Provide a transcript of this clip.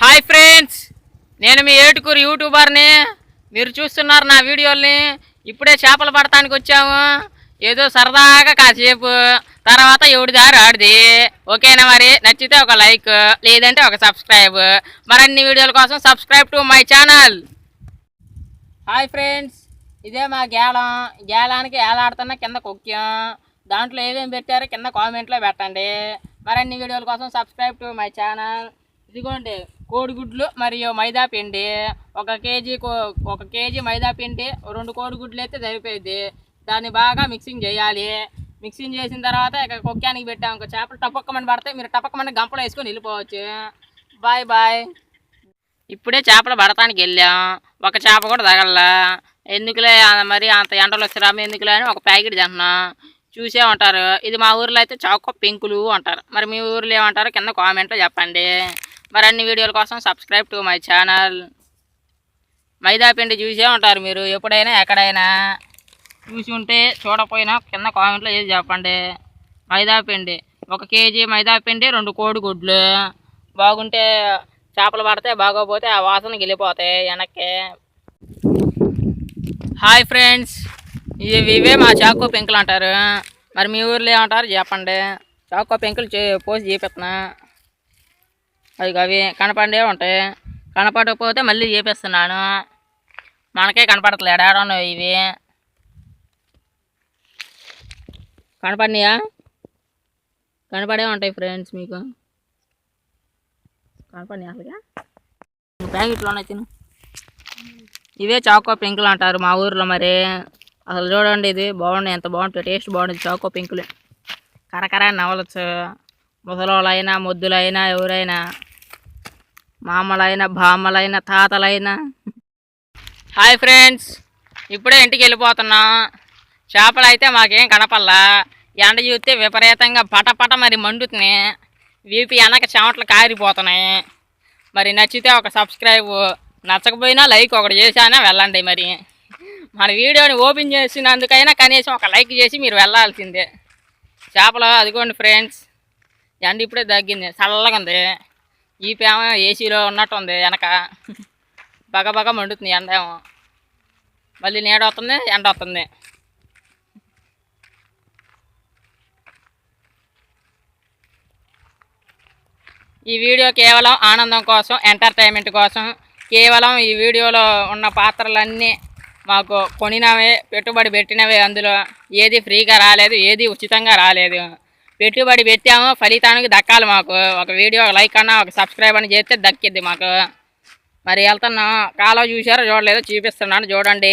Hi friends, నేను మీ ఏటుకూరు యూట్యూబర్ని. మీరు చూస్తున్నారు నా వీడియోల్ని. ఇప్పుడే చేపలు పడటానికి వచ్చాము. ఏదో సరదాగా కాసేపు, తర్వాత ఎవడి దారి ఆడిది. ఓకేనా? మరి నచ్చితే ఒక లైక్, లేదంటే ఒక సబ్స్క్రైబ్. మరిన్ని వీడియోల కోసం subscribe to my channel. Hi friends, ఇదే మా గేలం. గేలానికి ఏలాడుతున్న కింద కుక్యం. దాంట్లో ఏమేమి పెట్టారో కింద కామెంట్లో పెట్టండి. మరిన్ని వీడియోల కోసం సబ్స్క్రైబ్ టు మై ఛానల్. ఇదిగోండి కోడిగుడ్లు మరియు మైదా పిండి. ఒక కేజీ మైదా పిండి, 2 కోడిగుడ్లు అయితే సరిపోయింది. దాన్ని బాగా మిక్సింగ్ చేయాలి. మిక్సింగ్ చేసిన తర్వాత ఇక కుక్కానికి పెట్టాము. ఇంకా చేపలు టపక్కమని పడితే మీరు టపక్కమని గంపలో వేసుకొని వెళ్ళిపోవచ్చు. Bye bye. ఇప్పుడే చేపలు పడటానికి వెళ్ళాం. ఒక చేప కూడా తగల్లా. ఎందుకులే మరి అంత ఎండలో శ్రమ ఎందుకులే అని ఒక ప్యాకెట్ తింటున్నాం. చూసే ఉంటారు. ఇది మా ఊర్లో అయితే చాకో పెంకులు అంటారు. మరి మీ ఊర్లో ఏమంటారు కింద కామెంట్లో చెప్పండి. మరి అన్ని వీడియోల కోసం సబ్స్క్రైబ్ టు మై ఛానల్. మైదా పిండి చూసే ఉంటారు మీరు ఎప్పుడైనా ఎక్కడైనా. చూసి ఉంటే చూడకపోయినా కింద కామెంట్లో చేసి చెప్పండి. మైదా పిండి 1 కేజీ మైదా పిండి, 2 కోడిగుడ్లు. బాగుంటే చేపలు పడితే, బాగోపోతే ఆ వాసనకి వెళ్ళిపోతాయి వెనక్కి. హాయ్ ఫ్రెండ్స్, ఇవే మా చాకో పెంకులు అంటారు. మరి మీ ఊర్లో ఏమంటారు చెప్పండి. చాకో పెంకులు పోసి చేపిస్తున్నా. అవి కనపడే ఉంటాయి. కనపడకపోతే మళ్ళీ చేపిస్తున్నాను. మనకే కనపడట్లేదు. ఏడన్నా ఇవి కనపడినాయా? కనపడే ఉంటాయి ఫ్రెండ్స్. మీకు కనపడినాయి అసలుగా? ప్యాకెట్లోనే తిను. ఇవే చాకో పెంకులు అంటారు మా ఊర్లో. మరి అసలు చూడండి, ఇది బాగుంది. ఎంత బాగుంటుంది, టేస్ట్ బాగుంటుంది. చాకో పెంకులు కరకరా నవలచ్చు. ముసలోళ్ళైనా, మొద్దులైనా, ఎవరైనా, మామలైనా, బామ్మలైనా, తాతలైనా. హాయ్ ఫ్రెండ్స్, ఇప్పుడే ఇంటికి వెళ్ళిపోతున్నాం. చేపలు అయితే మాకేం కనపల్లా. ఎండ చూస్తే విపరీతంగా పటపట మరి మండుతున్నాయి. వీపి వెనక చెమటలు కారిపోతున్నాయి. మరి నచ్చితే ఒక సబ్స్క్రైబ్, నచ్చకపోయినా లైక్ ఒకటి చేశానా వెళ్ళండి. మరి మన వీడియోని ఓపెన్ చేసినందుకైనా కనీసం ఒక లైక్ చేసి మీరు వెళ్ళాల్సిందే. చేపలు అదిగోండి ఫ్రెండ్స్. ఎండ ఇప్పుడే తగ్గింది, చల్లగా ఉంది. ఈ పేమ ఏసీలో ఉన్నట్టు ఉంది. వెనక బగ మండుతుంది ఎండ. ఏమో మళ్ళీ నీడ వస్తుంది, ఎండ వస్తుంది. ఈ వీడియో కేవలం ఆనందం కోసం, ఎంటర్టైన్మెంట్ కోసం. కేవలం ఈ వీడియోలో ఉన్న పాత్రలన్నీ మాకు కొనినవే, పెట్టుబడి పెట్టినవే. అందులో ఏది ఫ్రీగా రాలేదు, ఏది ఉచితంగా రాలేదు. పెట్టుబడి పెట్టాము, ఫలితానికి దక్కాలి మాకు. ఒక వీడియో లైక్ అన్నా, ఒక సబ్స్క్రైబ్ అని చేస్తే దక్కిద్ది మాకు. మరి వెళ్తున్నాం. కాలువ చూసారో చూడలేదో చూపిస్తున్నాను, చూడండి.